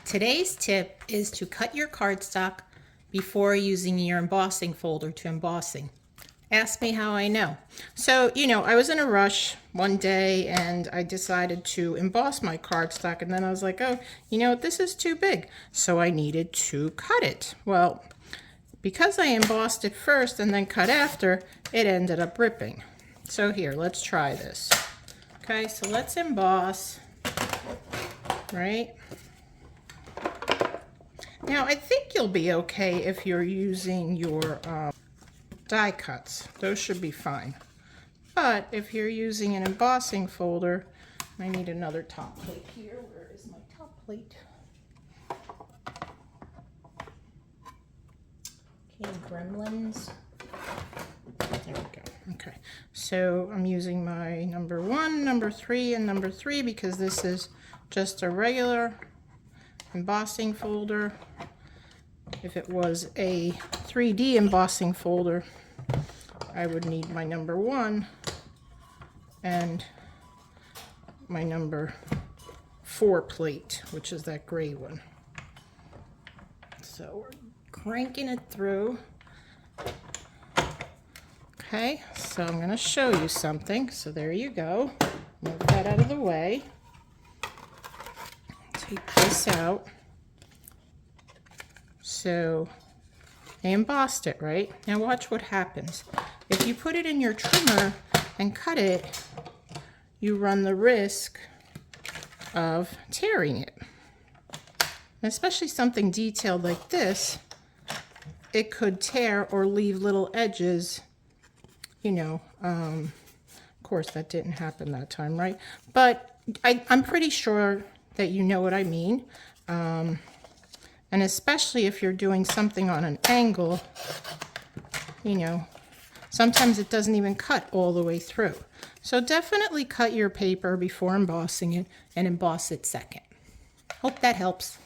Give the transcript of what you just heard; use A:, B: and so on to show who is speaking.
A: Today's tip is to cut your cardstock before using your embossing folder to embossing. Ask me how I know. So, I was in a rush one day and I decided to emboss my cardstock, and then I was like, oh, this is too big. So I needed to cut it. Well, because I embossed it first and then cut after, it ended up ripping. So here, let's try this. Okay, so let's emboss, right? Now, I think you'll be okay if you're using your die cuts. Those should be fine. But if you're using an embossing folder, I need another top plate here. Where is my top plate? Okay, Gremlins. There we go. Okay, so I'm using my number 1, number 3, and number 3 because this is just a regular embossing folder. If it was a 3D embossing folder, I would need my number 1 and my number 4 plate, which is that gray one. So we're cranking it through. Okay, so I'm going to show you something. So there you go. Move that out of the way. Take this out. So I embossed it, right? Now watch what happens. If you put it in your trimmer and cut it, you run the risk of tearing it. And especially something detailed like this, it could tear or leave little edges. Of course that didn't happen that time, right? But I'm pretty sure that you know what I mean. And especially if you're doing something on an angle, sometimes it doesn't even cut all the way through. So definitely cut your paper before embossing it and emboss it second. Hope that helps.